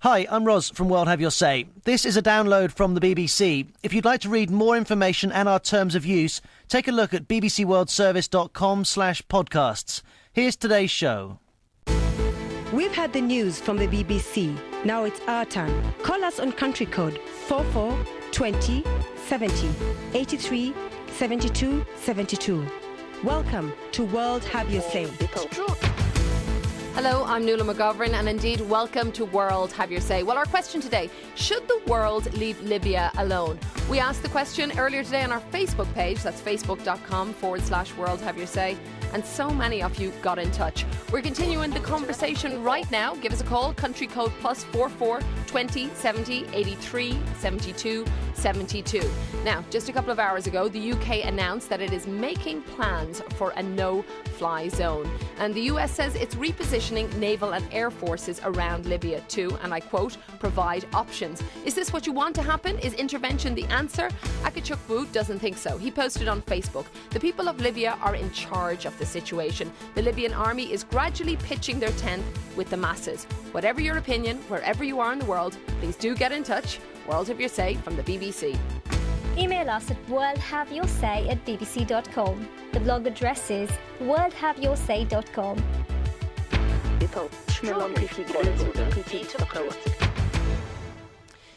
Hi, I'm Roz from World Have Your Say. This is a download from the BBC. If you'd like to read more information and our terms of use, take a look at bbcworldservice.com/podcasts. Here's today's show. We've had the news from the BBC. Now it's our turn. Call us on country code 44 20 70 83 72 72. Welcome to World Have Your Say. Hello, I'm Nuala McGovern, and indeed, welcome to World Have Your Say. Well, our question today, should the world leave Libya alone? We asked the question earlier today on our Facebook page, that's facebook.com/World Have Your Say, and so many of you got in touch. We're continuing the conversation right now. Give us a call, country code +44 20 70 83 72 72. Now, just a couple of hours ago, the UK announced that it is making plans for a no-fly zone. And the US says it's repositioning naval and air forces around Libya to, and I quote, provide options. Is this what you want to happen? Is intervention the answer? Akachukwu doesn't think so. He posted on Facebook, the people of Libya are in charge of the situation. The Libyan army is gradually pitching their tent with the masses. Whatever your opinion, wherever you are in the world, please do get in touch. World Have Your Say from the BBC. Email us at worldhaveyoursay@bbc.com. The blog address is worldhaveyoursay.com.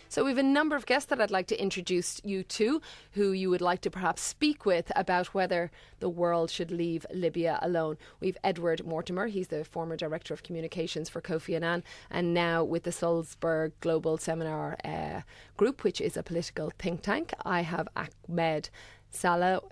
So we have a number of guests that I'd like to introduce you to, who you would like to perhaps speak with about whether the world should leave Libya alone. We've Edward Mortimer, he's the former Director of Communications for Kofi Annan, and now with the Salzburg Global Seminar Group, which is a political think tank. I have Ahmed Sawalem.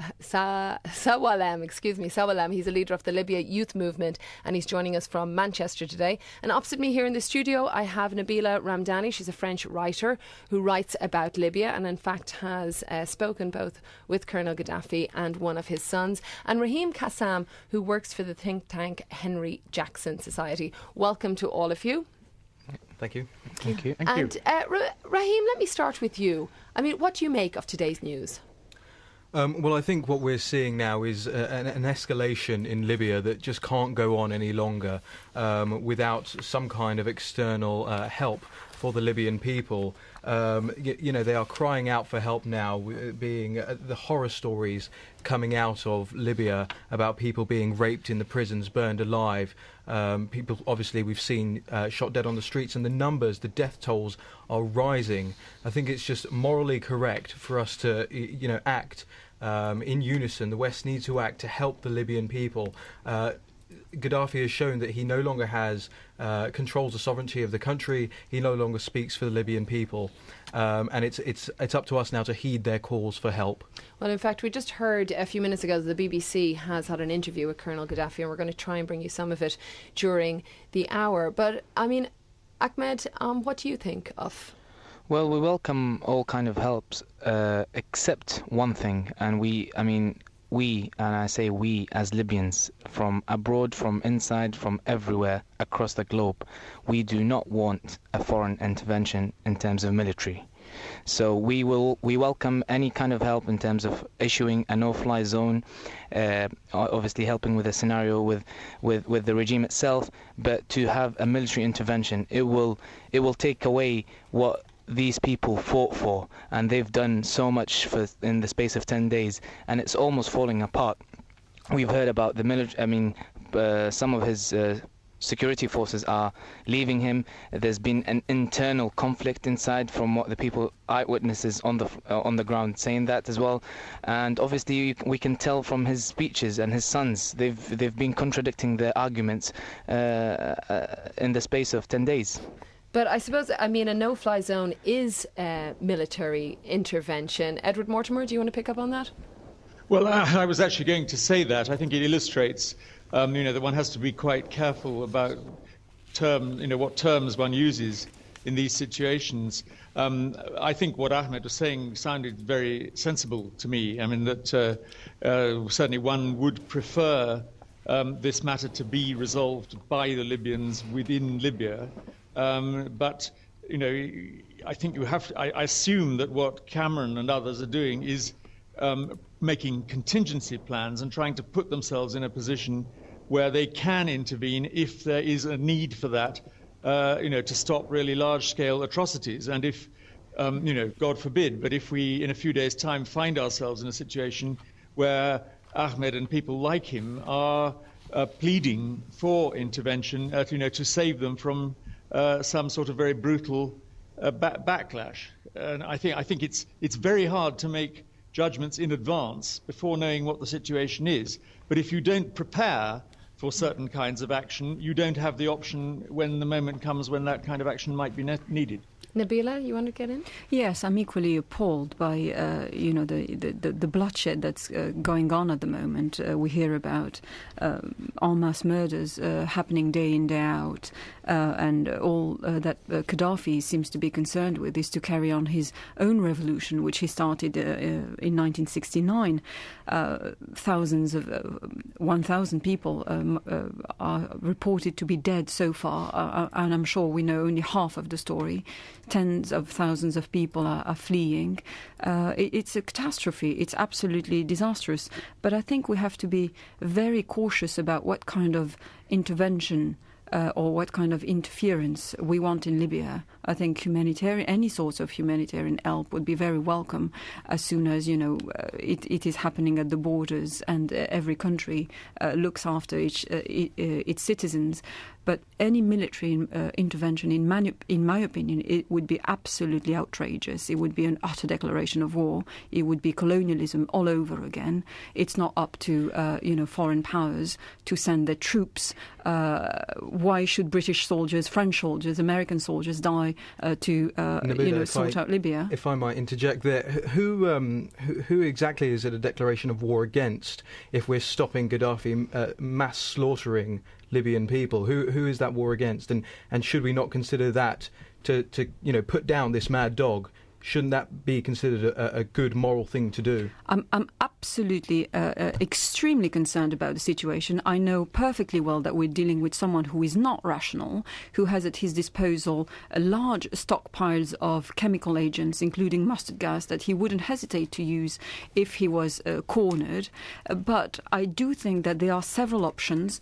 He's a leader of the Libya Youth Movement, and he's joining us from Manchester today. And opposite me here in the studio, I have Nabila Ramdani. She's a French writer who writes about Libya and in fact has spoken both with Colonel Gaddafi and one of his sons. And Raheem Kassam, who works for the think tank Henry Jackson Society. Welcome to all of you. Thank you. Thank you. And Raheem, let me start with you. I mean, what do you make of today's news? Well, I think what we're seeing now is an escalation in Libya that just can't go on any longer without some kind of external help for the Libyan people. They are crying out for help now, being the horror stories coming out of Libya about people being raped in the prisons, burned alive. People, obviously, we've seen shot dead on the streets, and the numbers, the death tolls are rising. I think it's just morally correct for us to, act in unison. The West needs to act to help the Libyan people. Gaddafi has shown that he no longer has controls the sovereignty of the country. He no longer speaks for the Libyan people, and it's up to us now to heed their calls for help. Well, in fact, we just heard a few minutes ago that the BBC has had an interview with Colonel Gaddafi, and we're going to try and bring you some of it during the hour. But I mean, Ahmed, what do you think of? Well, we welcome all kind of helps, except one thing, and we, and I say we as Libyans, from abroad, from inside, from everywhere across the globe, we do not want a foreign intervention in terms of military. So we welcome any kind of help in terms of issuing a no-fly zone, obviously helping with the scenario with the regime itself, but to have a military intervention, it will take away what these people fought for, and they've done so much in the space of 10 days, and it's almost falling apart. We've heard about the military. Some of his security forces are leaving him. There's been an internal conflict inside, from what the eyewitnesses on the ground saying that as well. And obviously we can tell from his speeches, and his sons, they've been contradicting their arguments in the space of 10 days. But I suppose, a no-fly zone is military intervention. Edward Mortimer, do you want to pick up on that? Well, I was actually going to say that. I think it illustrates, that one has to be quite careful about what terms one uses in these situations. I think what Ahmed was saying sounded very sensible to me. I mean, that certainly one would prefer this matter to be resolved by the Libyans within Libya. But I think I assume that what Cameron and others are doing is making contingency plans and trying to put themselves in a position where they can intervene if there is a need for that, to stop really large-scale atrocities. And if, God forbid, but if we, in a few days' time, find ourselves in a situation where Ahmed and people like him are pleading for intervention, to save them from some sort of very brutal backlash. And I think it's very hard to make judgments in advance before knowing what the situation is. But if you don't prepare for certain kinds of action, you don't have the option when the moment comes when that kind of action might be needed. Nabila, you want to get in? Yes, I'm equally appalled by the bloodshed that's going on at the moment. We hear about en masse murders happening day in, day out, and all that Gaddafi seems to be concerned with is to carry on his own revolution, which he started in 1969. Thousands of 1,000 people are reported to be dead so far, and I'm sure we know only half of the story. Tens of thousands of people are fleeing. It's a catastrophe. It's absolutely disastrous. But I think we have to be very cautious about what kind of intervention or what kind of interference we want in Libya. I think any sorts of humanitarian help would be very welcome as soon as, it is happening at the borders and every country looks after its citizens. But any military intervention, in my opinion, it would be absolutely outrageous. It would be an utter declaration of war. It would be colonialism all over again. It's not up to foreign powers to send their troops. Why should British soldiers, French soldiers, American soldiers die to Nabila, sort out Libya? If I might interject there, who exactly is it a declaration of war against? If we're stopping Gaddafi mass slaughtering Libyan people, who is that war against? And should we not consider that to put down this mad dog? Shouldn't that be considered a good moral thing to do? I'm absolutely extremely concerned about the situation. I know perfectly well that we're dealing with someone who is not rational, who has at his disposal large stockpiles of chemical agents, including mustard gas, that he wouldn't hesitate to use if he was cornered. But I do think that there are several options.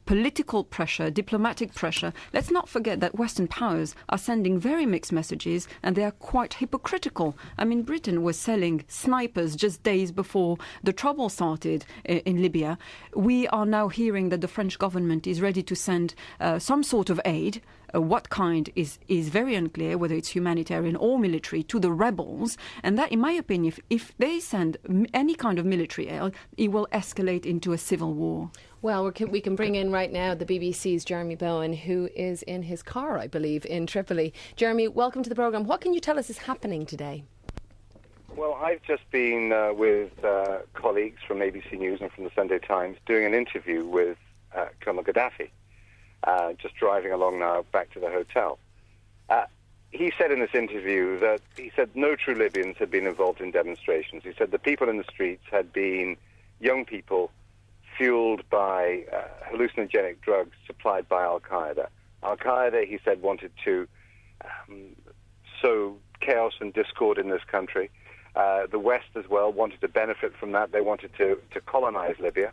Political pressure, diplomatic pressure. Let's not forget that Western powers are sending very mixed messages, and they are quite hypocritical. I mean, Britain was selling snipers just days before the trouble started in Libya. We are now hearing that the French government is ready to send some sort of aid. What kind is very unclear, whether it's humanitarian or military, to the rebels. And that, in my opinion, if they send any kind of military aid, it will escalate into a civil war. Well, we can bring in right now the BBC's Jeremy Bowen, who is in his car, I believe, in Tripoli. Jeremy, welcome to the programme. What can you tell us is happening today? Well, I've just been with colleagues from ABC News and from the Sunday Times doing an interview with Colonel Gaddafi, just driving along now back to the hotel. He said in this interview that no true Libyans had been involved in demonstrations. He said the people in the streets had been young people fueled by hallucinogenic drugs supplied by Al-Qaeda. Al-Qaeda, he said, wanted to sow chaos and discord in this country. The West as well wanted to benefit from that. They wanted to colonize Libya.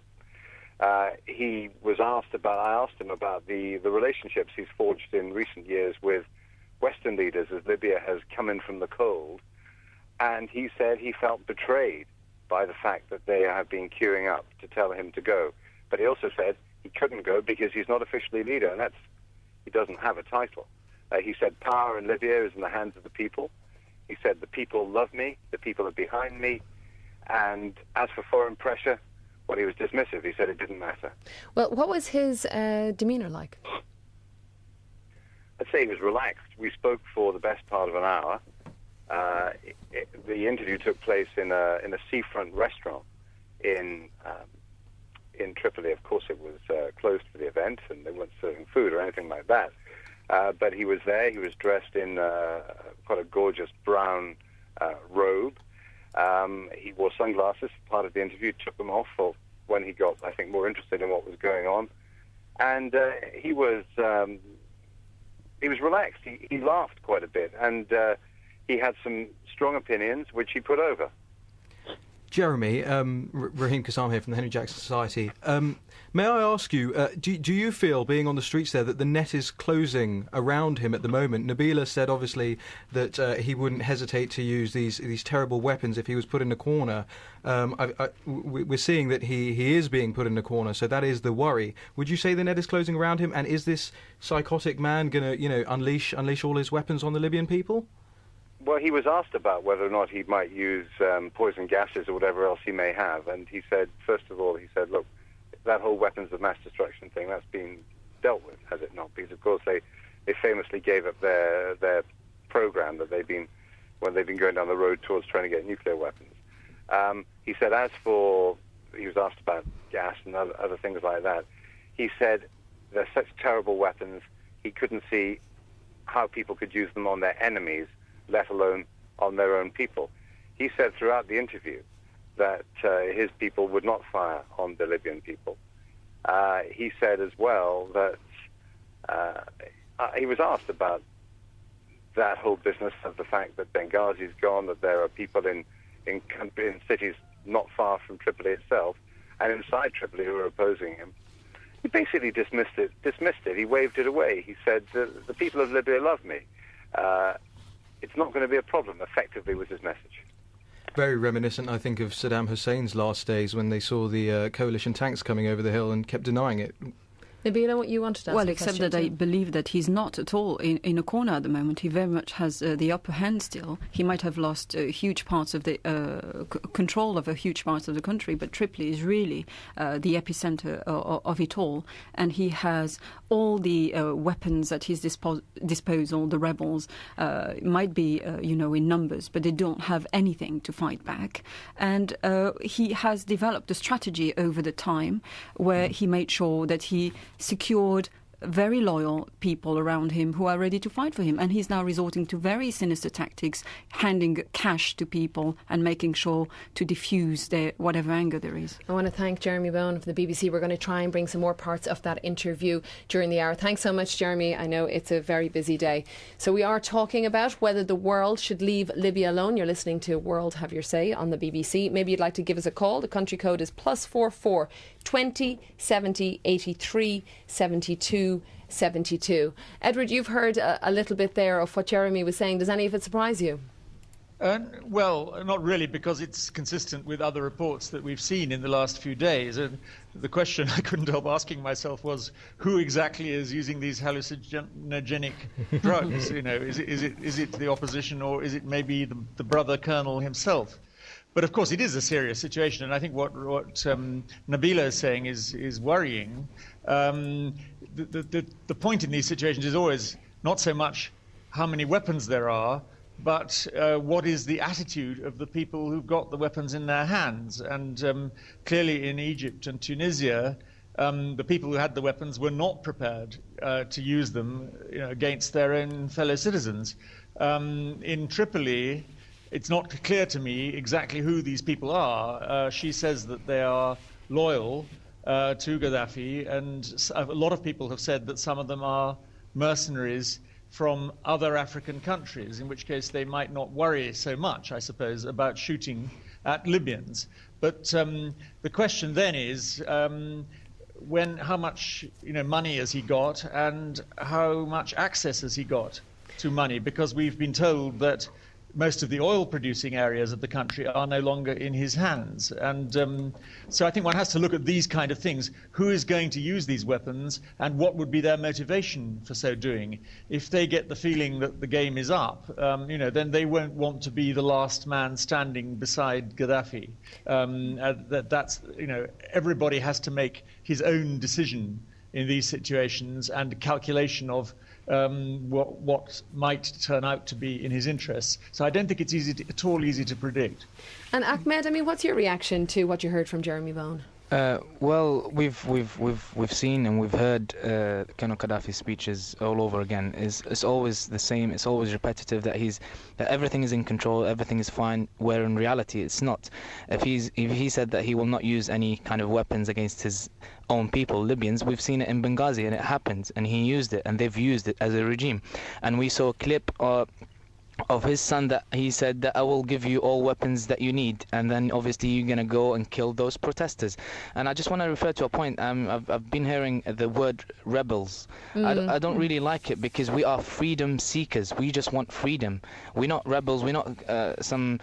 I asked him about the relationships he's forged in recent years with Western leaders as Libya has come in from the cold. And he said he felt betrayed by the fact that they have been queuing up to tell him to go. But he also said he couldn't go because he's not officially leader, and he doesn't have a title. He said power in Libya is in the hands of the people. He said the people love me, the people are behind me, and as for foreign pressure, well, he was dismissive. He said it didn't matter. Well, what was his demeanour like? I'd say he was relaxed. We spoke for the best part of an hour. The interview took place in a seafront restaurant in Tripoli. Of course, it was closed for the event, and they weren't serving food or anything like that. But he was there. He was dressed in quite a gorgeous brown robe. He wore sunglasses. Part of the interview, took them off for when he got, I think, more interested in what was going on. And he was relaxed. He laughed quite a bit, and he had some strong opinions, which he put over. Jeremy, Raheem Kassam here from the Henry Jackson Society. May I ask you, do you feel, being on the streets there, that the net is closing around him at the moment? Nabila said, obviously, that he wouldn't hesitate to use these terrible weapons if he was put in a corner. We're seeing that he is being put in a corner, so that is the worry. Would you say the net is closing around him, and is this psychotic man going to, unleash all his weapons on the Libyan people? Well, he was asked about whether or not he might use poison gases or whatever else he may have, and he said, first of all, look, that whole weapons of mass destruction thing, that's been dealt with, has it not? Because, of course, they famously gave up their program that when they've been going down the road towards trying to get nuclear weapons. He said, he was asked about gas and other things like that. He said they're such terrible weapons, he couldn't see how people could use them on their enemies, let alone on their own people. He said throughout the interview that his people would not fire on the Libyan people. He said as well that he was asked about that whole business of the fact that Benghazi's gone, that there are people in cities not far from Tripoli itself and inside Tripoli who are opposing him. He basically dismissed it. He waved it away. He said, the people of Libya love me. It's not going to be a problem, effectively, was his message. Very reminiscent, I think, of Saddam Hussein's last days when they saw the coalition tanks coming over the hill and kept denying it. Nabila, what you wanted to ask? Well, except that I believe that he's not at all in a corner at the moment. He very much has the upper hand still. He might have lost huge parts of the control of a huge part of the country, but Tripoli is really the epicenter of it all. And he has all the weapons at his disposal. The rebels might be, in numbers, but they don't have anything to fight back. And he has developed a strategy over the time where he made sure that he secured very loyal people around him who are ready to fight for him. And he's now resorting to very sinister tactics, handing cash to people and making sure to diffuse their whatever anger there is. I want to thank Jeremy Bowen of the BBC. We're going to try and bring some more parts of that interview during the hour. Thanks so much, Jeremy. I know it's a very busy day. So we are talking about whether the world should leave Libya alone. You're listening to World Have Your Say on the BBC. Maybe you'd like to give us a call. The country code is +44 20 70 83 72 72. Edward, you've heard a little bit there of what Jeremy was saying. Does any of it surprise you? Well, not really, because it's consistent with other reports that we've seen in the last few days. And the question I couldn't help asking myself was, who exactly is using these hallucinogenic drugs? Is it the opposition, or is it maybe the brother colonel himself? But of course, it is a serious situation, and I think what Nabila is saying is worrying. The point in these situations is always not so much how many weapons there are, but what is the attitude of the people who've got the weapons in their hands. And clearly in Egypt and Tunisia, the people who had the weapons were not prepared to use them against their own fellow citizens. In Tripoli, it's not clear to me exactly who these people are. She says that they are loyal to Gaddafi, and a lot of people have said that some of them are mercenaries from other African countries, in which case they might not worry so much, I suppose, about shooting at Libyans. But the question then is, how much money has he got, and how much access has he got to money? Because we've been told that most of the oil-producing areas of the country are no longer in his hands. And so I think one has to look at these kind of things. Who is going to use these weapons, and what would be their motivation for so doing? If they get the feeling that the game is up, then they won't want to be the last man standing beside Gaddafi. Everybody has to make his own decision in these situations, and a calculation of what might turn out to be in his interests. So I don't think it's at all easy to predict. And Ahmed, what's your reaction to what you heard from Jeremy Bowen? Well, we've seen and we've heard Colonel Gaddafi's speeches all over again. It's always the same. It's always repetitive that everything is in control, everything is fine. Where in reality, it's not. If he said that he will not use any kind of weapons against his own people, Libyans, we've seen it in Benghazi, and it happened, and he used it, and they've used it as a regime. And we saw a clip of his son that he said that I will give you all weapons that you need, and then obviously you're going to go and kill those protesters. And I just want to refer to a point. I've been hearing the word rebels. I don't really like it, because we are freedom seekers. We just want freedom. We're not rebels. We're not some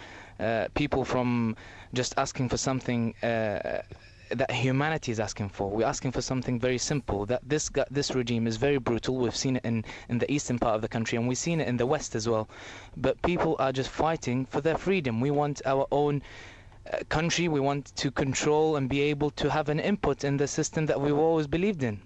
people from just asking for something that humanity is asking for. We're asking for something very simple, that this regime is very brutal. We've seen it in the eastern part of the country, and we've seen it in the west as well. But people are just fighting for their freedom. We want our own country. We want to control and be able to have an input in the system that we've always believed in.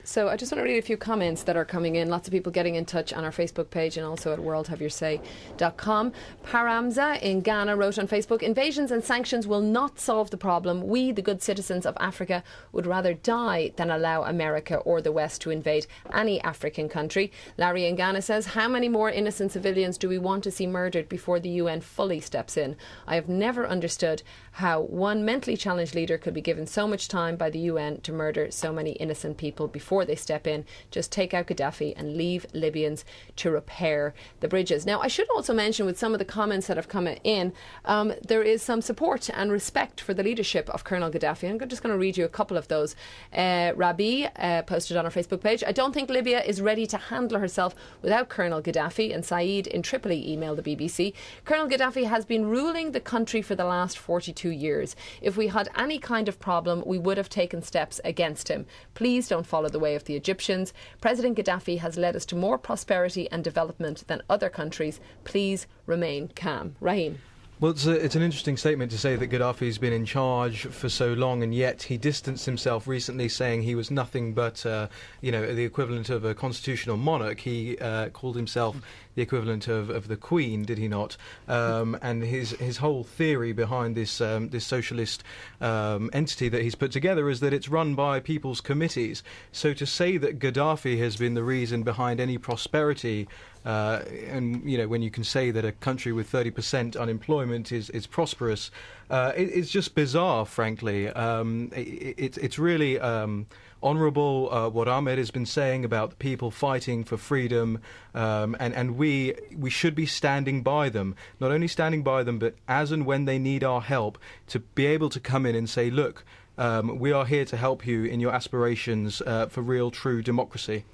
So I just want to read a few comments that are coming in. Lots of people getting in touch on our Facebook page and also at worldhaveyoursay.com. Paramza in Ghana wrote on Facebook, invasions and sanctions will not solve the problem. We, the good citizens of Africa, would rather die than allow America or the West to invade any African country. Larry in Ghana says, how many more innocent civilians do we want to see murdered before the UN fully steps in? I have never understood how one mentally challenged leader could be given so much time by the UN to murder so many innocent people before they step in. Just take out Gaddafi and leave Libyans to repair the bridges. Now, I should also mention, with some of the comments that have come in, there is some support and respect for the leadership of Colonel Gaddafi. I'm just going to read you a couple of those. Rabi posted on our Facebook page, I don't think Libya is ready to handle herself without Colonel Gaddafi. And Saeed in Tripoli emailed the BBC, Colonel Gaddafi has been ruling the country for the last 42 years. If we had any kind of problem, we would have taken steps against him. Please don't follow the way of the Egyptians. President Gaddafi has led us to more prosperity and development than other countries. Please remain calm. Raheem. Well, it's an interesting statement to say that Gaddafi's been in charge for so long, and yet he distanced himself recently, saying he was nothing but, the equivalent of a constitutional monarch. He called himself the equivalent of the Queen, did he not? And his whole theory behind this socialist entity that he's put together is that it's run by people's committees. So to say that Gaddafi has been the reason behind any prosperity, and when you can say that a country with 30% unemployment is prosperous, it's just bizarre, frankly. It's really honourable what Ahmed has been saying about the people fighting for freedom, and we should be standing by them. Not only standing by them, but as and when they need our help, to be able to come in and say, look, we are here to help you in your aspirations for real, true democracy.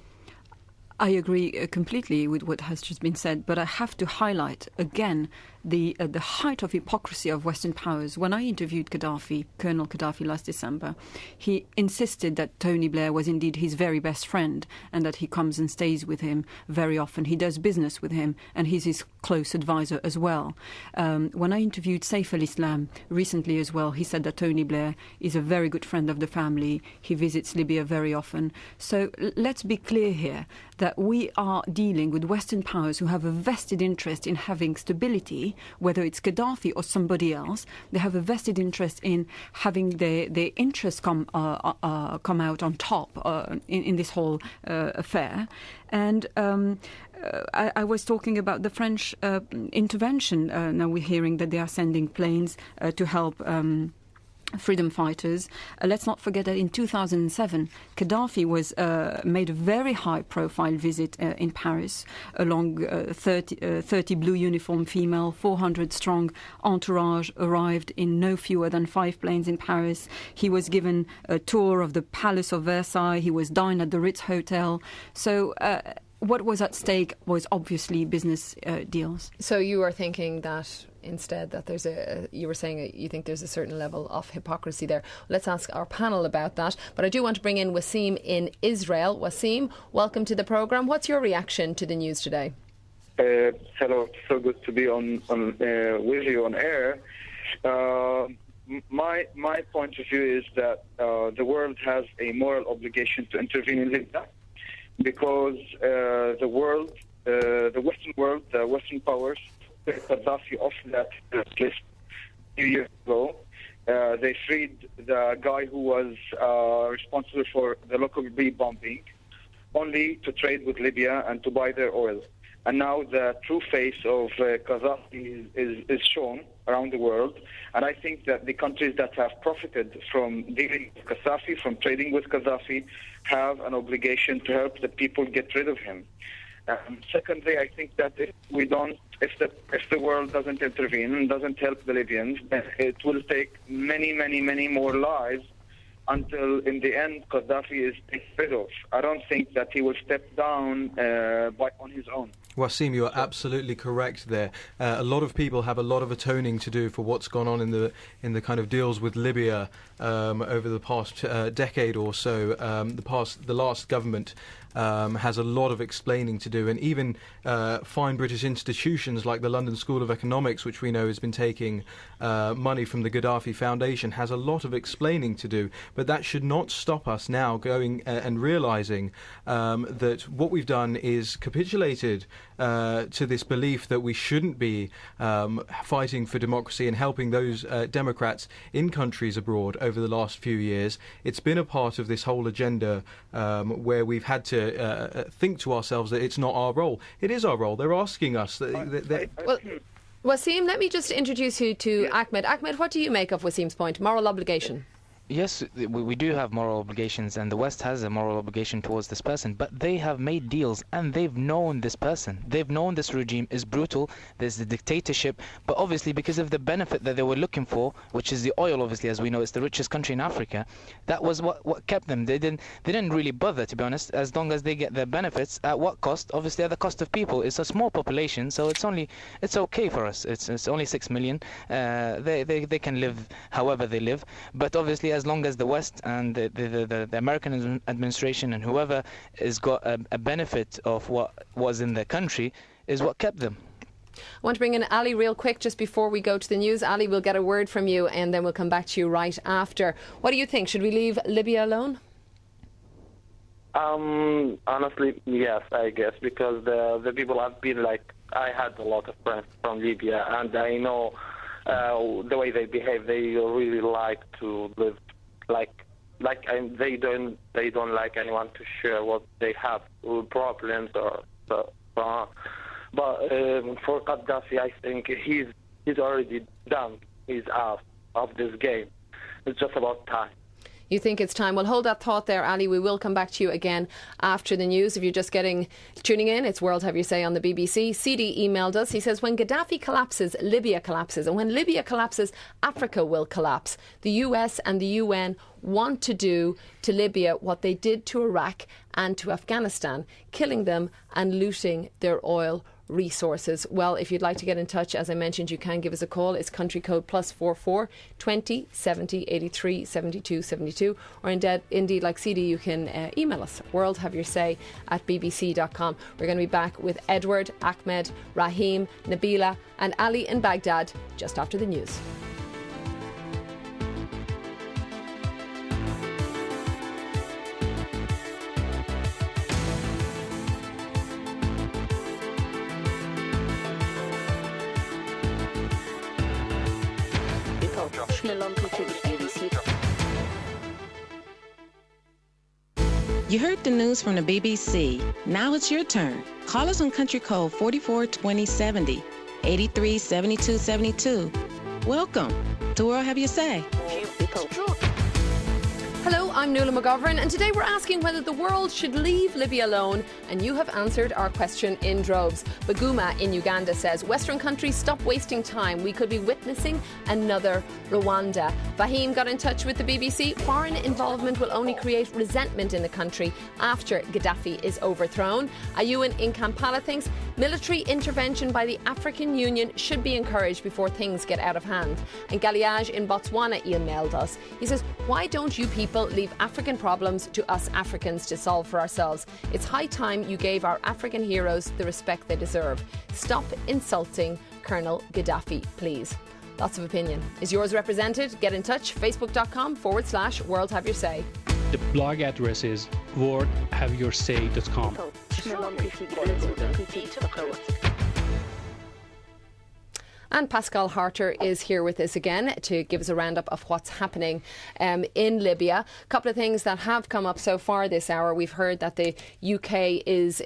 I agree completely with what has just been said, but I have to highlight again the height of hypocrisy of Western powers. When I interviewed Colonel Gaddafi last December, he insisted that Tony Blair was indeed his very best friend and that he comes and stays with him very often. He does business with him and he's his close advisor as well. When I interviewed Saif al-Islam recently as well, he said that Tony Blair is a very good friend of the family. He visits Libya very often. So let's be clear here that we are dealing with Western powers who have a vested interest in having stability, whether it's Gaddafi or somebody else. They have a vested interest in having their interests come out on top in this whole affair. And I was talking about the French intervention. Now we're hearing that they are sending planes to help freedom fighters. Let's not forget that in 2007, Gaddafi was made a very high-profile visit in Paris, along 30 blue uniform female, 400-strong entourage arrived in no fewer than 5 planes in Paris. He was given a tour of the Palace of Versailles. He was dined at the Ritz Hotel. So what was at stake was obviously business deals. So you are thinking that instead that you were saying you think there's a certain level of hypocrisy there. Let's ask our panel about that. But I do want to bring in Wasim in Israel. Wasim, welcome to the programme. What's your reaction to the news today? Hello, so good to be on with you on air. My point of view is that the world has a moral obligation to intervene in Libya, because the Western world, the Western powers, Gaddafi off that list a few years ago. They freed the guy who was responsible for the Lockerbie bombing, only to trade with Libya and to buy their oil. And now the true face of Gaddafi is shown around the world. And I think that the countries that have profited from dealing with Gaddafi, from trading with Gaddafi, have an obligation to help the people get rid of him. Secondly, I think that if the world doesn't intervene and doesn't help the Libyans, then it will take many, many, many more lives until, in the end, Gaddafi is taken rid of. I don't think that he will step down on his own. Wasim, you are absolutely correct there. A lot of people have a lot of atoning to do for what's gone on in the kind of deals with Libya over the past decade or so. The last government has a lot of explaining to do, and even fine British institutions like the London School of Economics, which we know has been taking money from the Gaddafi Foundation, has a lot of explaining to do. But that should not stop us now going and realising that what we've done is capitulated to this belief that we shouldn't be fighting for democracy and helping those Democrats in countries abroad over the last few years. It's been a part of this whole agenda where we've had to think to ourselves that it's not our role. It is our role. They're asking us. Well, Wasim, let me just introduce you to Ahmed. Ahmed, what do you make of Wasim's point? Moral obligation. Yes, we do have moral obligations, and the West has a moral obligation towards this person, but they have made deals and they've known this person. They've known this regime is brutal, there's the dictatorship, but obviously because of the benefit that they were looking for, which is the oil, obviously, as we know, it's the richest country in Africa, that was what kept them. They didn't really bother, to be honest, as long as they get their benefits. At what cost? Obviously at the cost of people. It's a small population, so it's okay for us. It's only 6 million. They can live however they live, but obviously as long as the West and the American administration and whoever has got a benefit of what was in their country is what kept them. I want to bring in Ali real quick just before we go to the news. Ali, we'll get a word from you and then we'll come back to you right after. What do you think? Should we leave Libya alone? Honestly, yes, I guess, because the people have been like, I had a lot of friends from Libya, and I know the way they behave. They really like to live and they don't like anyone to share what they have, problems or so on. But for Gaddafi, I think he's already done his half of this game. It's just about time. You think it's time? Well, hold that thought there, Ali. We will come back to you again after the news. If you're just tuning in, it's World Have Your Say on the BBC. CD emailed us. He says, when Gaddafi collapses, Libya collapses. And when Libya collapses, Africa will collapse. The US and the UN want to do to Libya what they did to Iraq and to Afghanistan, killing them and looting their oil resources. Well, if you'd like to get in touch, as I mentioned, you can give us a call. It's country code +44 20 70 83 72 72, or indeed, like CD, you can email us, worldhaveyoursay@bbc.com. We're going to be back with Edward, Ahmed, Rahim, Nabila and Ali in Baghdad just after the news. You heard the news from the BBC. Now it's your turn. Call us on country code 44 20 70 83 72 72. Welcome to World Have Your Say. Hello, I'm Nuala McGovern, and today we're asking whether the world should leave Libya alone, and you have answered our question in droves. Baguma in Uganda says, Western countries, stop wasting time. We could be witnessing another Rwanda. Fahim got in touch with the BBC. Foreign involvement will only create resentment in the country after Gaddafi is overthrown. Ayuan in Kampala thinks military intervention by the African Union should be encouraged before things get out of hand. And Galiage in Botswana emailed us. He says, why don't you people leave African problems to us Africans to solve for ourselves? It's high time you gave our African heroes the respect they deserve. Stop insulting Colonel Gaddafi, please. Lots of opinion. Is yours represented? Get in touch. Facebook.com/World Have Your Say. The blog address is worldhaveyoursay.com. And Pascal Harter is here with us again to give us a roundup of what's happening in Libya. A couple of things that have come up so far this hour. We've heard that the UK is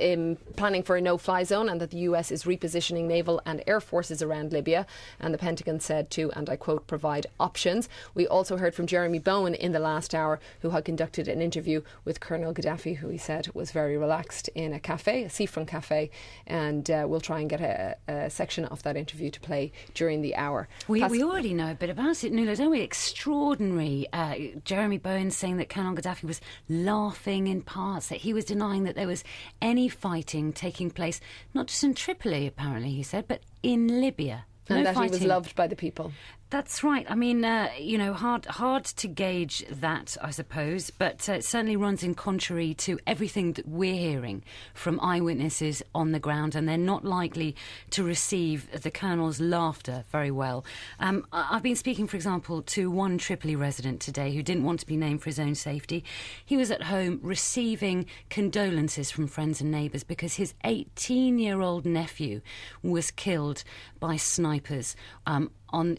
planning for a no-fly zone and that the US is repositioning naval and air forces around Libya. And the Pentagon said to, and I quote, provide options. We also heard from Jeremy Bowen in the last hour, who had conducted an interview with Colonel Gaddafi, who he said was very relaxed in a cafe, a seafront cafe. And we'll try and get a section of that interview to play during the hour. We already know a bit about it, Nuala, don't we? Extraordinary. Jeremy Bowen saying that Colonel Gaddafi was laughing in parts, that he was denying that there was any fighting taking place, not just in Tripoli, apparently, he said, but in Libya. And no that fighting. He was loved by the people. That's right. I mean, hard to gauge that, I suppose, but it certainly runs in contrary to everything that we're hearing from eyewitnesses on the ground, and they're not likely to receive the Colonel's laughter very well. I've been speaking, for example, to one Tripoli resident today who didn't want to be named for his own safety. He was at home receiving condolences from friends and neighbours because his 18-year-old nephew was killed by snipers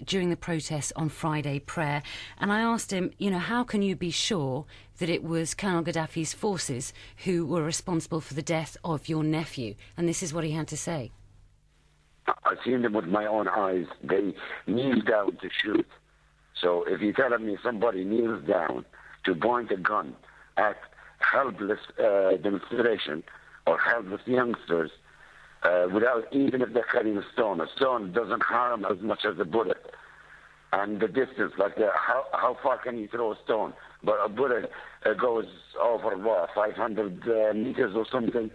during the protests on Friday prayer. And I asked him, how can you be sure that it was Colonel Gaddafi's forces who were responsible for the death of your nephew? And this is what he had to say. I've seen them with my own eyes. They kneel down to shoot. So if you're telling me somebody kneels down to point a gun at helpless demonstration or helpless youngsters, without, even if they're carrying a stone doesn't harm as much as a bullet. And the distance, how far can you throw a stone? But a bullet goes over, 500 meters or something.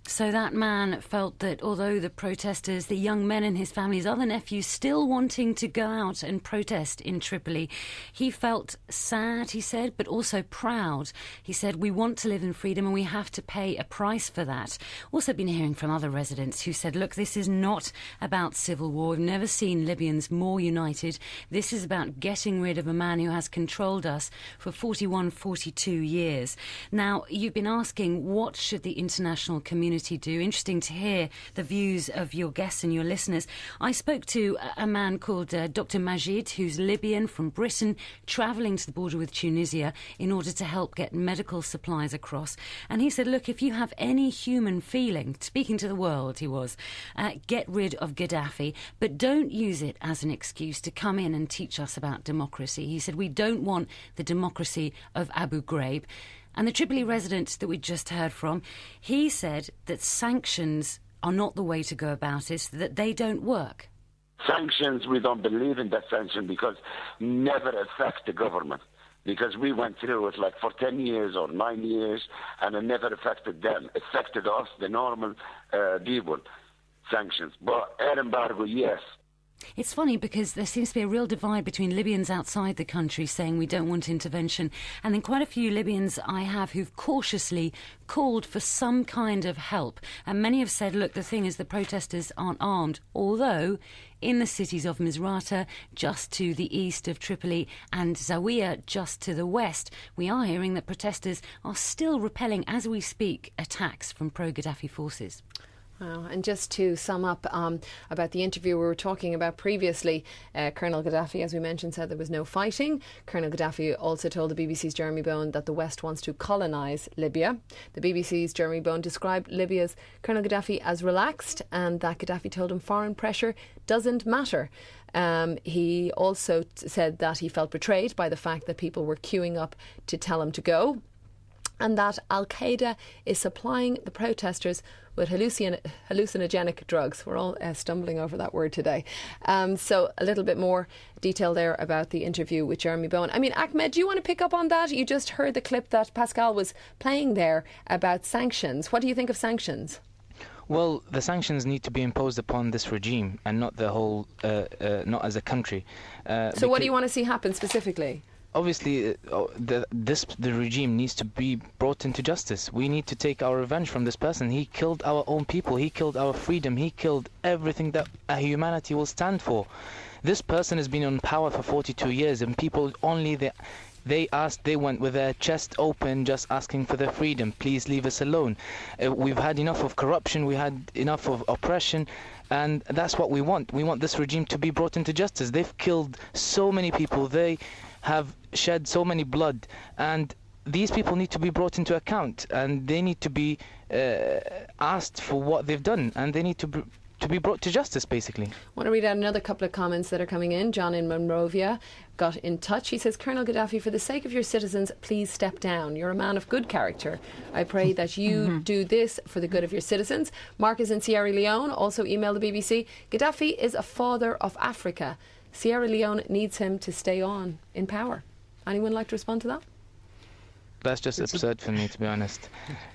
So that man felt that although the protesters, the young men and his family's other nephews still wanting to go out and protest in Tripoli, he felt sad, he said, but also proud. He said, we want to live in freedom and we have to pay a price for that. Also been hearing from other residents who said, look, this is not about civil war. We've never seen Libyans more united. This is about getting rid of a man who has controlled us for 41, 42 years. Now, you've been asking, what should the international community do? Interesting to hear the views of your guests and your listeners. I spoke to a man called Dr. Majid, who's Libyan from Britain, travelling to the border with Tunisia in order to help get medical supplies across. And he said, look, if you have any human feeling, speaking to the world, he was, get rid of Gaddafi, but don't use it as an excuse to come in and teach us about democracy. He said, we don't want the democracy of Abu Ghraib. And the Tripoli resident that we just heard from, he said that sanctions are not the way to go about it, that they don't work. Sanctions, we don't believe in that sanction because never affect the government. Because we went through it for 10 years or 9 years and it never affected them. It affected us, the normal people, sanctions. But air embargo, yes. It's funny because there seems to be a real divide between Libyans outside the country saying we don't want intervention, and then quite a few Libyans I have who've cautiously called for some kind of help. And many have said, look, the thing is the protesters aren't armed, although in the cities of Misrata, just to the east of Tripoli, and Zawiya, just to the west, we are hearing that protesters are still repelling, as we speak, attacks from pro-Gaddafi forces. Wow. And just to sum up about the interview we were talking about previously, Colonel Gaddafi, as we mentioned, said there was no fighting. Colonel Gaddafi also told the BBC's Jeremy Bowen that the West wants to colonise Libya. The BBC's Jeremy Bowen described Libya's Colonel Gaddafi as relaxed and that Gaddafi told him foreign pressure doesn't matter. He also said that he felt betrayed by the fact that people were queuing up to tell him to go, and that Al-Qaeda is supplying the protesters with hallucinogenic drugs. We're all stumbling over that word today. So a little bit more detail there about the interview with Jeremy Bowen. I mean, Ahmed, do you want to pick up on that? You just heard the clip that Pascal was playing there about sanctions. What do you think of sanctions? Well, the sanctions need to be imposed upon this regime and not the whole, not as a country. So what do you want to see happen specifically? Obviously, the regime needs to be brought into justice. We need to take our revenge from this person. He killed our own people. He killed our freedom. He killed everything that humanity will stand for. This person has been on power for 42 years, and people only They went with their chest open, just asking for their freedom. Please leave us alone. We've had enough of corruption. We had enough of oppression. And that's what we want. We want this regime to be brought into justice. They've killed so many people. They have shed so many blood. And these people need to be brought into account. And they need to be asked for what they've done. And they need to be brought to justice, basically. I want to read out another couple of comments that are coming in. John in Monrovia got in touch. He says, Colonel Gaddafi, for the sake of your citizens, please step down. You're a man of good character. I pray that you do this for the good of your citizens. Mark is in Sierra Leone, also emailed the BBC. Gaddafi is a father of Africa. Sierra Leone needs him to stay on in power. Anyone like to respond to that? That's just absurd for me, to be honest.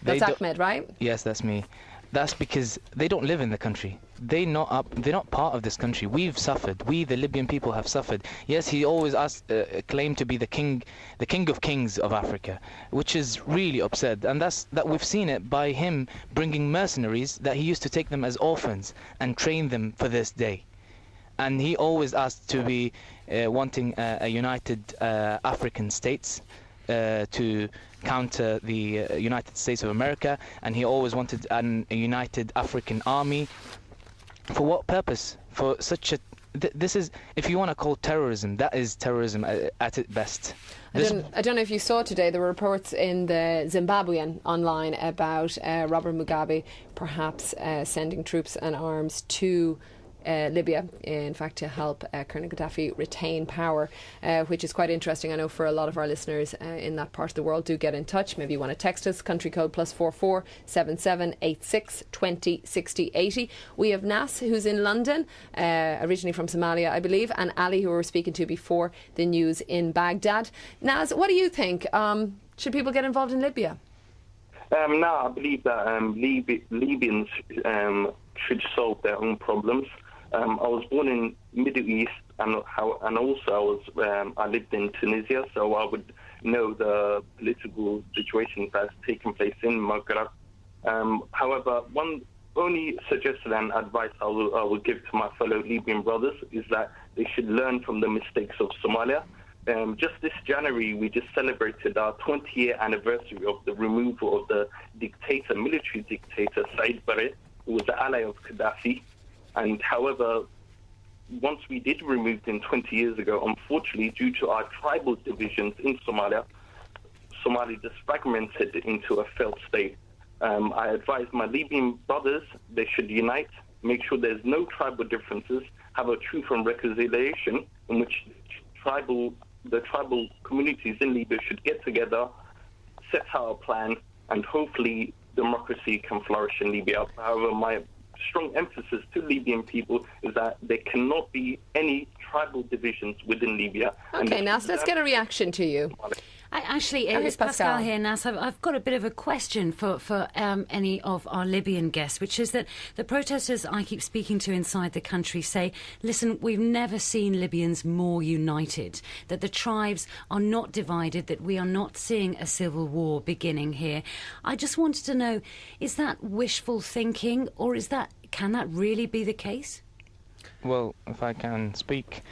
That's Ahmed, right? Yes, that's me. That's because they don't live in the country. They're not part of this country. We've suffered. We, the Libyan people, have suffered. Yes, he always claimed to be the king of kings of Africa, which is really absurd. And that we've seen it by him bringing mercenaries that he used to take them as orphans and train them for this day. And he always asked to be wanting a united African states to counter the United States of America, and he always wanted a united African army. For what purpose? For such a... This is, if you want to call terrorism, that is terrorism at its best. I don't know if you saw today, there were reports in the Zimbabwean online about Robert Mugabe perhaps sending troops and arms to Libya, in fact, to help Colonel Gaddafi retain power, which is quite interesting. I know for a lot of our listeners in that part of the world, do get in touch. Maybe you want to text us, country code +44 77 86 20 60 80. We have Nas, who's in London, originally from Somalia, I believe, and Ali, who we were speaking to before the news in Baghdad. Nas, what do you think? Should people get involved in Libya? No, I believe that Libyans should solve their own problems. I was born in Middle East, and also I lived in Tunisia, so I would know the political situations that's taken place in Maghreb. However, one only suggestion and advice I will give to my fellow Libyan brothers is that they should learn from the mistakes of Somalia. Just this January, we just celebrated our 20-year anniversary of the removal of the military dictator Said Barre, who was the ally of Gaddafi. And however, once we did remove him 20 years ago, unfortunately, due to our tribal divisions in Somalia just fragmented into a failed state. I advise my Libyan brothers, they should unite, make sure there's no tribal differences, have a truth and reconciliation in which the tribal communities in Libya should get together, set out a plan, and hopefully democracy can flourish in Libya. However, my strong emphasis to Libyan people is that there cannot be any tribal divisions within Libya. Okay, Nas, let's get a reaction to you. It's Pascal here, Nas. I've got a bit of a question for any of our Libyan guests, which is that the protesters I keep speaking to inside the country say, listen, we've never seen Libyans more united, that the tribes are not divided, that we are not seeing a civil war beginning here. I just wanted to know, is that wishful thinking, or can that really be the case? Well, if I can speak,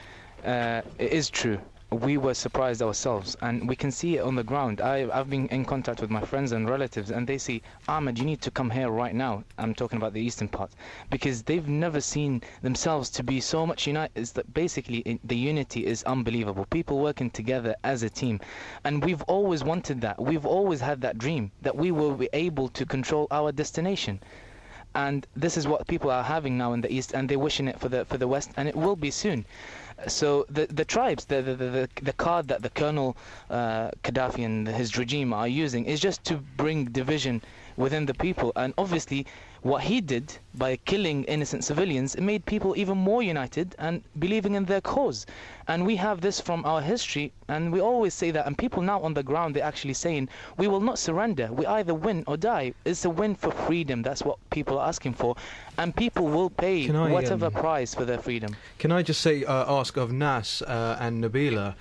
it is true. We were surprised ourselves, and we can see it on the ground. I've been in contact with my friends and relatives, and they say, Ahmed, you need to come here right now. I'm talking about the eastern part, because they've never seen themselves to be so much united. It's that basically the unity is unbelievable. People working together as a team, and we've always wanted that. We've always had that dream that we will be able to control our destination. And this is what people are having now in the East, and they're wishing it for the West, and it will be soon. So the tribes, the card that the Colonel Gaddafi and his regime are using is just to bring division within the people. And obviously what he did by killing innocent civilians, it made people even more united and believing in their cause. And we have this from our history, and we always say that, and people now on the ground, they're actually saying, we will not surrender. We either win or die. It's a win for freedom. That's what people are asking for. And people will pay whatever price for their freedom. Can I just say, ask of Nas and Nabila,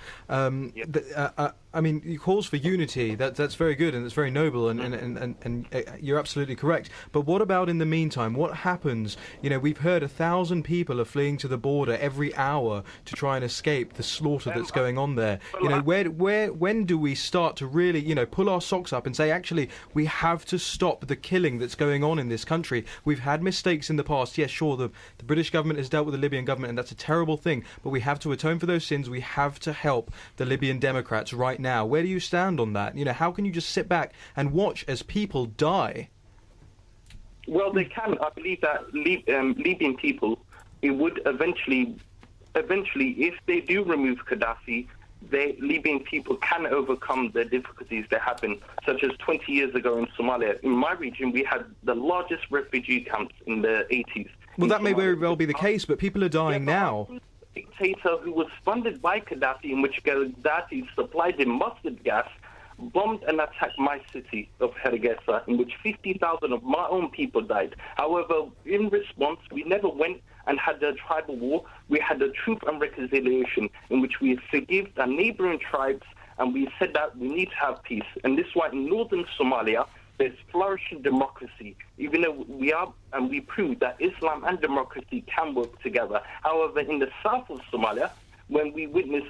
I mean, he calls for unity. That's very good, and it's very noble, and you're absolutely correct. But what about about in the meantime? What happens? You know, we've heard 1,000 people are fleeing to the border every hour to try and escape the slaughter that's going on there. You know, when do we start to really, you know, pull our socks up and say, actually, we have to stop the killing that's going on in this country? We've had mistakes in the past. Yes, sure, the British government has dealt with the Libyan government, and that's a terrible thing, but we have to atone for those sins. We have to help the Libyan Democrats right now. Where do you stand on that? You know, how can you just sit back and watch as people die? Well, they can. I believe that Libyan people, it would eventually, if they do remove Gaddafi, the Libyan people can overcome the difficulties they're having, such as 20 years ago in Somalia. In my region, we had the largest refugee camps in the 80s. Well, that may very well be the case, but people are dying now. Dictator who was funded by Gaddafi, in which Gaddafi supplied him mustard gas, bombed and attacked my city of Hargeisa, in which 50,000 of my own people died. However, in response, we never went and had a tribal war. We had a truth and reconciliation, in which we forgave our neighboring tribes, and we said that we need to have peace. And this is why in northern Somalia, there's flourishing democracy, even though we proved that Islam and democracy can work together. However, in the south of Somalia, when we witnessed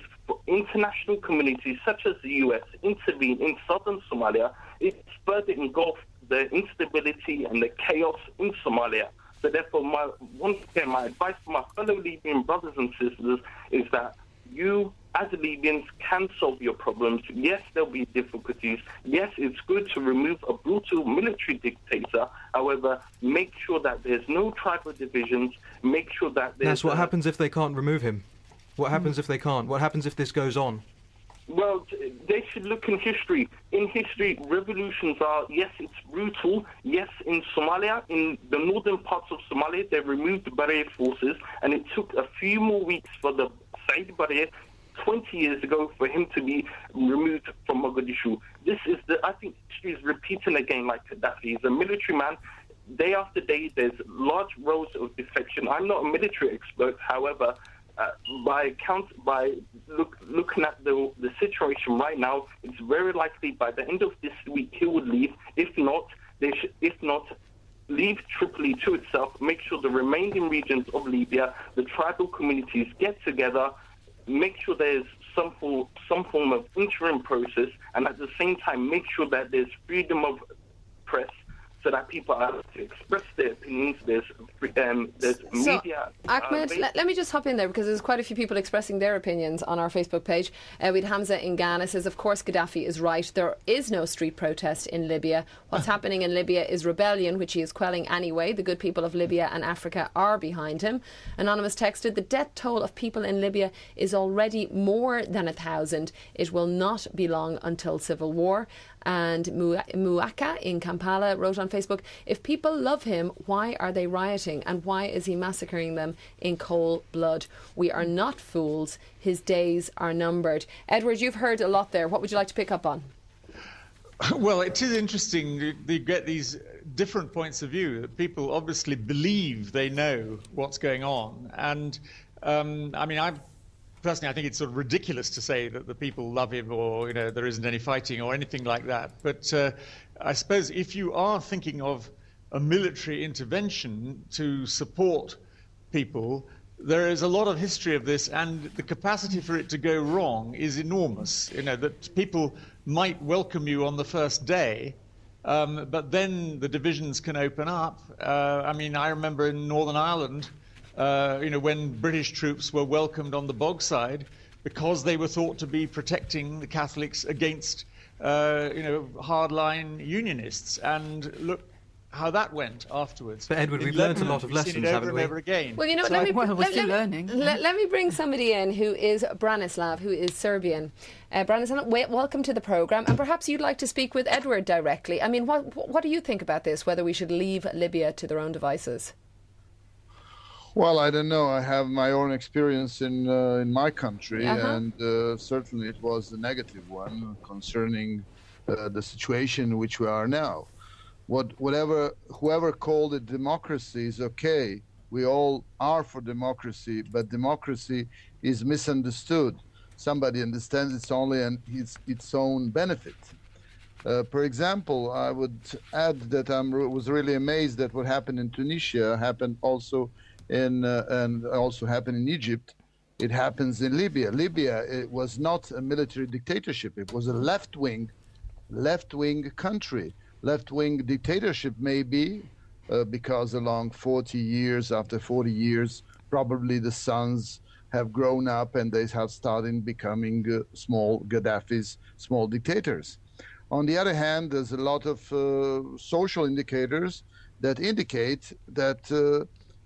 international communities such as the US intervene in southern Somalia, it further engulfed the instability and the chaos in Somalia. So therefore, once again, my advice for my fellow Libyan brothers and sisters is that you, as Libyans, can solve your problems. Yes, there'll be difficulties. Yes, it's good to remove a brutal military dictator. However, make sure that there's no tribal divisions. Make sure that there's... That's what happens if they can't remove him. What happens if they can't? What happens if this goes on? Well, they should look in history. In history, revolutions are, yes, it's brutal. Yes, in Somalia, in the northern parts of Somalia, they removed the Barre forces, and it took a few more weeks for the Said Barre 20 years ago for him to be removed from Mogadishu. I think history is repeating again like Gaddafi. He's a military man. Day after day, there's large rows of defection. I'm not a military expert, however, looking at the situation right now, it's very likely by the end of this week he would leave. If not, leave Tripoli to itself. Make sure the remaining regions of Libya, the tribal communities, get together. Make sure there's some form of interim process, and at the same time, make sure that there's freedom of press, so that people are able to express their opinions. There's media. Ahmed, let me just hop in there, because there's quite a few people expressing their opinions on our Facebook page. We had Hamza in Ghana says, of course Gaddafi is right. There is no street protest in Libya. What's happening in Libya is rebellion, which he is quelling anyway. The good people of Libya and Africa are behind him. Anonymous texted, the death toll of people in Libya is already more than 1,000. It will not be long until civil war. And Muaka in Kampala wrote on Facebook, if people love him, why are they rioting, and why is he massacring them in cold blood? We are not fools. His days are numbered. Edward, you've heard a lot there. What would you like to pick up on? Well, it is interesting. You get these different points of view. People obviously believe they know what's going on. And, personally, I think it's sort of ridiculous to say that the people love him, or there isn't any fighting or anything like that. But I suppose if you are thinking of a military intervention to support people, there is a lot of history of this, and the capacity for it to go wrong is enormous. That people might welcome you on the first day, but then the divisions can open up. I remember in Northern Ireland, when British troops were welcomed on the Bogside, because they were thought to be protecting the Catholics against, hardline Unionists. And look how that went afterwards. But Edward, we've learned a lot of lessons, haven't we? Over again. Well, let me bring somebody in who is Branislav, who is Serbian. Branislav, welcome to the programme, and perhaps you'd like to speak with Edward directly. I mean, what do you think about this, whether we should leave Libya to their own devices? Well, I don't know. I have my own experience in my country, and certainly it was a negative one concerning the situation in which we are now. Whoever called it democracy is okay. We all are for democracy, but democracy is misunderstood. Somebody understands it's only its own benefit. For example, I would add that I was really amazed that what happened in Tunisia happened also and also happened in Egypt. It happens in Libya. Libya, it was not a military dictatorship. It was a left-wing country. Left-wing dictatorship maybe because along 40 years, after 40 years, probably the sons have grown up and they have started becoming small Gaddafis, small dictators. On the other hand, there's a lot of social indicators that indicate that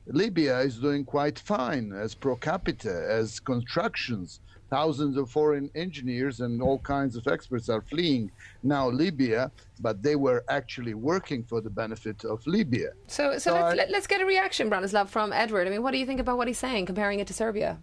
Libya is doing quite fine as per capita, as constructions. Thousands of foreign engineers and all kinds of experts are fleeing now Libya, but they were actually working for the benefit of Libya. So let's get a reaction, Branislav, from Edward. I mean, what do you think about what he's saying, comparing it to Serbia?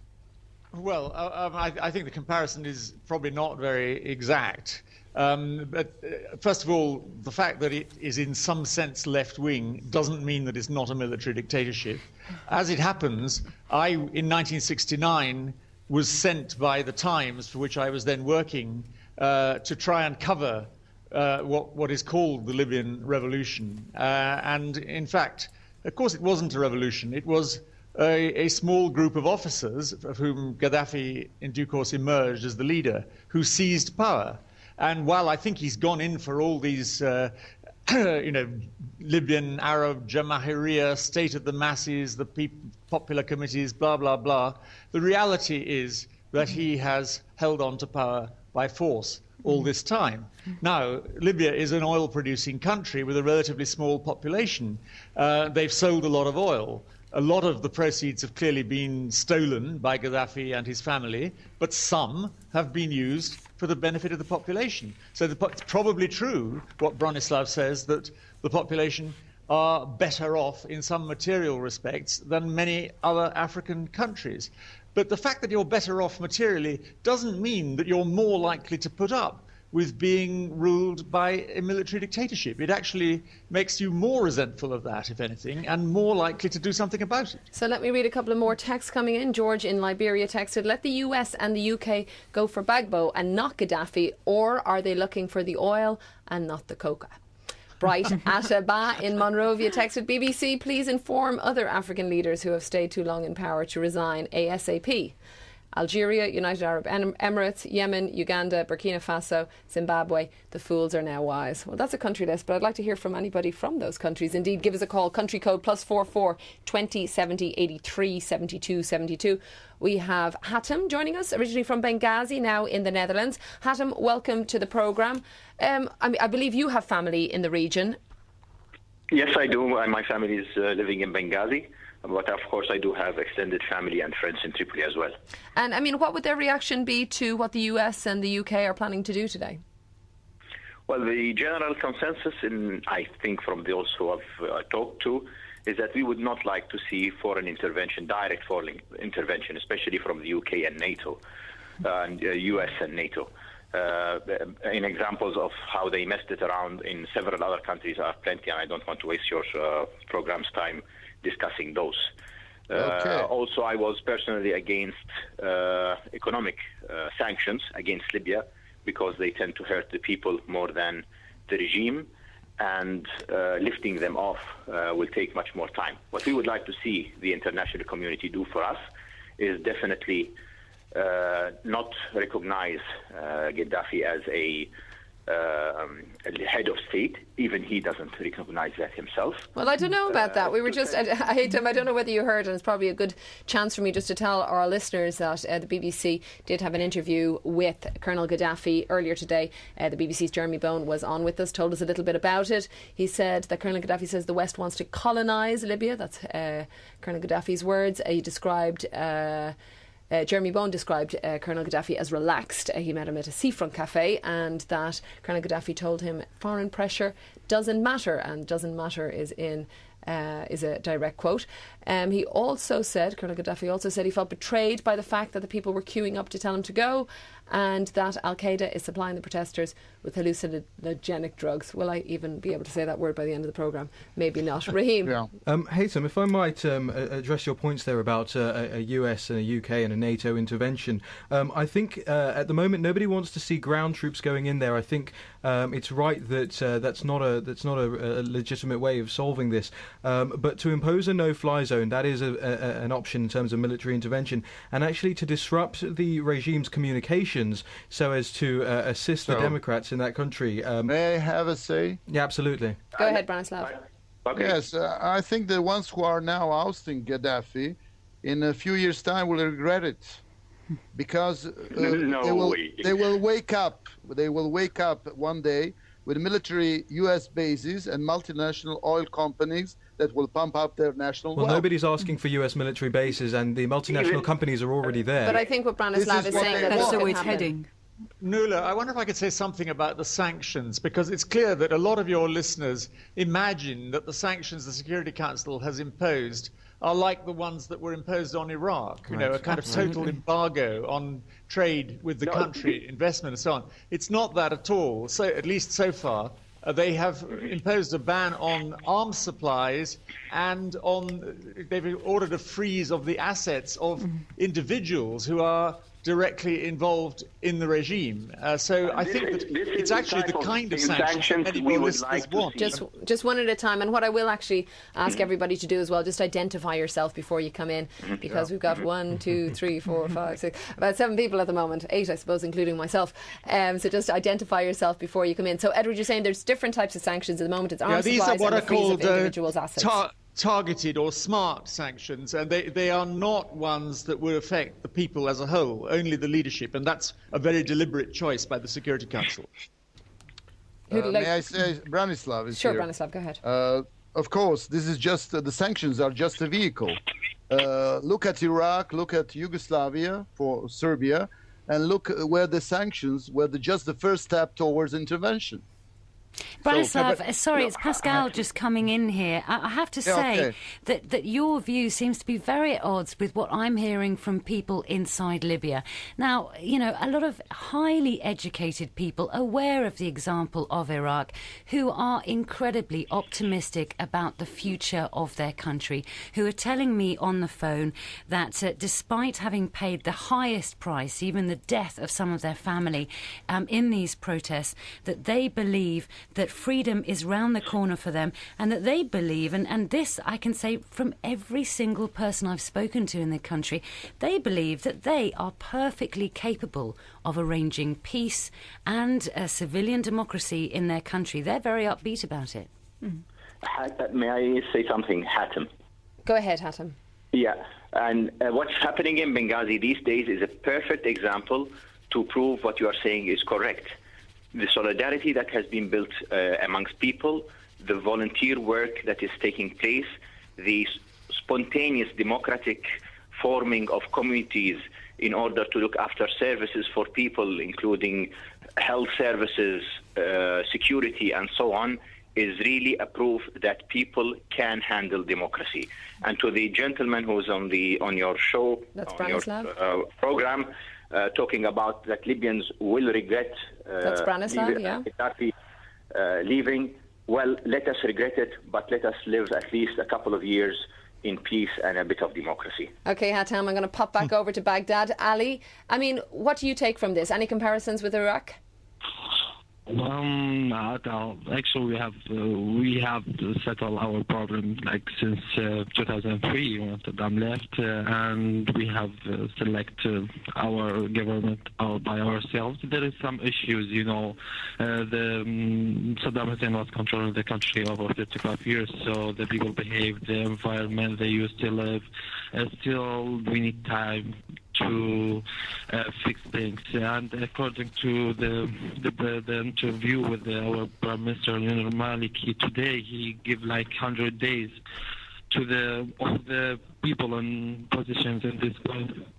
Well, I think the comparison is probably not very exact. But first of all, the fact that it is in some sense left-wing doesn't mean that it's not a military dictatorship. As it happens, in 1969, was sent by the Times, for which I was then working, to try and cover what is called the Libyan revolution. And in fact, of course, it wasn't a revolution. It was a small group of officers, of whom Gaddafi in due course emerged as the leader, who seized power. And while I think he's gone in for all these, Libyan Arab Jamahiriya, state of the masses, the popular committees, blah, blah, blah, the reality is that he has held on to power by force all this time. Now, Libya is an oil-producing country with a relatively small population. They've sold a lot of oil. A lot of the proceeds have clearly been stolen by Gaddafi and his family, but some have been used for the benefit of the population. So it's probably true what Bronislav says, that the population are better off in some material respects than many other African countries. But the fact that you're better off materially doesn't mean that you're more likely to put up with being ruled by a military dictatorship. It actually makes you more resentful of that, if anything, and more likely to do something about it. So let me read a couple of more texts coming in. George in Liberia texted, let the US and the UK go for Gbagbo and not Gaddafi, or are they looking for the oil and not the coca? Bright Ataba in Monrovia texted, BBC, please inform other African leaders who have stayed too long in power to resign ASAP. Algeria, United Arab Emirates, Yemen, Uganda, Burkina Faso, Zimbabwe. The fools are now wise. Well, that's a country list, but I'd like to hear from anybody from those countries. Indeed, give us a call. Country code +44 20 70 83 72 72. We have Hatem joining us, originally from Benghazi, now in the Netherlands. Hatem, welcome to the programme. I believe you have family in the region. Yes, I do. My family is living in Benghazi. But of course, I do have extended family and friends in Tripoli as well. And I mean, what would their reaction be to what the US and the UK are planning to do today? Well, the general consensus, I think from those who I've talked to, is that we would not like to see foreign intervention, direct foreign intervention, especially from the UK and NATO, and US and NATO. In examples of how they messed it around in several other countries are plenty, and I don't want to waste your program's time discussing those. Okay. Also, I was personally against economic sanctions against Libya because they tend to hurt the people more than the regime, and lifting them off will take much more time. What we would like to see the international community do for us is definitely not recognize Gaddafi as a head of state. Even he doesn't recognize that himself. Well, I don't know about that. We were just, I don't know whether you heard, and it's probably a good chance for me just to tell our listeners that the BBC did have an interview with Colonel Gaddafi earlier today. The BBC's Jeremy Bone was on with us, told us a little bit about it. He said that Colonel Gaddafi says the West wants to colonise Libya. That's Colonel Gaddafi's words. He described Jeremy Bone described Colonel Gaddafi as relaxed. He met him at a seafront cafe, and that Colonel Gaddafi told him foreign pressure doesn't matter, and doesn't matter is a direct quote. He also said, Colonel Gaddafi also said, he felt betrayed by the fact that the people were queuing up to tell him to go, and that Al-Qaeda is supplying the protesters with hallucinogenic drugs. Will I even be able to say that word by the end of the programme? Maybe not. Raheem? Haytham, if I might address your points there about a US and a UK and a NATO intervention. I think at the moment nobody wants to see ground troops going in there. I think it's right that that's not a legitimate way of solving this. But to impose a no-fly zone, that is an option in terms of military intervention, and actually to disrupt the regime's communications so as to assist the Democrats in that country. May I have a say? Yeah, absolutely. Go ahead, Branislav. Okay. Yes, I think the ones who are now ousting Gaddafi, in a few years' time, will regret it, because they will wake up. They will wake up one day with military U.S. bases and multinational oil companies that will pump up their national wealth. Nobody's asking for U.S. military bases, and the multinational companies are already there. But I think what Branislav is saying that's the way it's heading. Nuala, I wonder if I could say something about the sanctions, because it's clear that a lot of your listeners imagine that the sanctions the Security Council has imposed are like the ones that were imposed on Iraq, you know, a kind of total embargo on trade with the country, investment and so on. It's not that at all, so at least so far. They have imposed a ban on arms supplies and they've ordered a freeze of the assets of individuals who are directly involved in the regime. So I think that it's actually the kind of sanctions that many listeners want. Just one at a time. And what I will actually ask everybody to do as well, just identify yourself before you come in, because we've got 1, 2, 3, 4, 5, 6, about 7 people at the moment, 8 I suppose, including myself. So just identify yourself before you come in. So Edward, you're saying there's different types of sanctions at the moment. It's arms supplies and the freeze of individuals' assets. Targeted or smart sanctions, and they are not ones that will affect the people as a whole, only the leadership, and that's a very deliberate choice by the Security Council. May I say, Branislav is here. Sure, Branislav, go ahead. Of course, this is just the sanctions are just a vehicle. Look at Iraq, look at Yugoslavia for Serbia, and look where the sanctions were just the first step towards intervention. Branislav, sorry, it's Pascal just coming in here. I have to say that your view seems to be very at odds with what I'm hearing from people inside Libya. Now, you know, a lot of highly educated people aware of the example of Iraq who are incredibly optimistic about the future of their country, who are telling me on the phone that despite having paid the highest price, even the death of some of their family in these protests, that they believe that freedom is round the corner for them, and that they believe, and this I can say from every single person I've spoken to in the country, they believe that they are perfectly capable of arranging peace and a civilian democracy in their country. They're very upbeat about it. May I say something, Hatem? Go ahead, Hatem. Yeah, and what's happening in Benghazi these days is a perfect example to prove what you are saying is correct. The solidarity that has been built amongst people, the volunteer work that is taking place, the spontaneous democratic forming of communities in order to look after services for people, including health services, security, and so on, is really a proof that people can handle democracy. And to the gentleman who's on your show, on your program, talking about that Libyans will regret Gaddafi leaving. Well, let us regret it, but let us live at least a couple of years in peace and a bit of democracy. Okay, Hatem, I'm going to pop back over to Baghdad. Ali, I mean, what do you take from this? Any comparisons with Iraq? Actually, we have settled our problem like since 2003 when Saddam left, and we have selected our government by ourselves. There is some issues, you know. Saddam Hussein was controlling the country over 55 years, so the people behaved, the environment they used to live. Still, we need time to fix things, and according to the interview with our Prime Minister Maliki today, he gave like 100 days to all the people in positions in this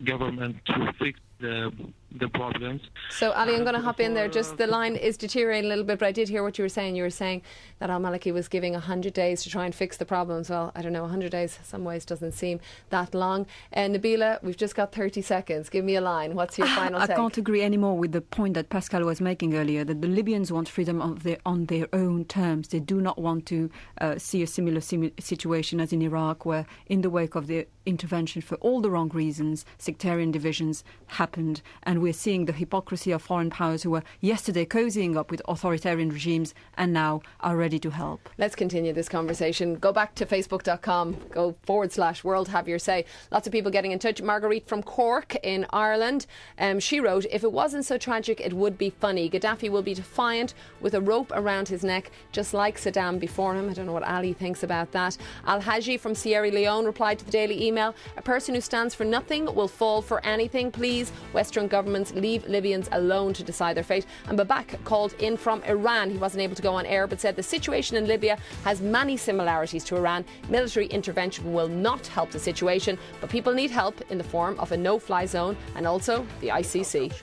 government to fix the problems. So, Ali, I'm going to hop in there. Just the line is deteriorating a little bit, but I did hear what you were saying. You were saying that al-Maliki was giving 100 days to try and fix the problems. Well, I don't know, 100 days some ways doesn't seem that long. Nabila, we've just got 30 seconds. Give me a line. What's your final take? I can't agree anymore with the point that Pascal was making earlier, that the Libyans want freedom on their own terms. They do not want to see a similar situation as in Iraq, where in the wake of the intervention for all the wrong reasons, sectarian divisions happened, and we're seeing the hypocrisy of foreign powers who were yesterday cozying up with authoritarian regimes and now are ready to help. Let's continue this conversation. Go back to facebook.com, go /world have your say. Lots of people getting in touch. Marguerite from Cork in Ireland, she wrote, if it wasn't so tragic it would be funny. Gaddafi will be defiant with a rope around his neck, just like Saddam before him. I don't know what Ali thinks about that. Al-Haji from Sierra Leone replied to the Daily Email, a person who stands for nothing will fall for anything. Please, Western governments, leave Libyans alone to decide their fate. And Babak called in from Iran. He wasn't able to go on air, but said the situation in Libya has many similarities to Iran. Military intervention will not help the situation, but people need help in the form of a no-fly zone and also the ICC.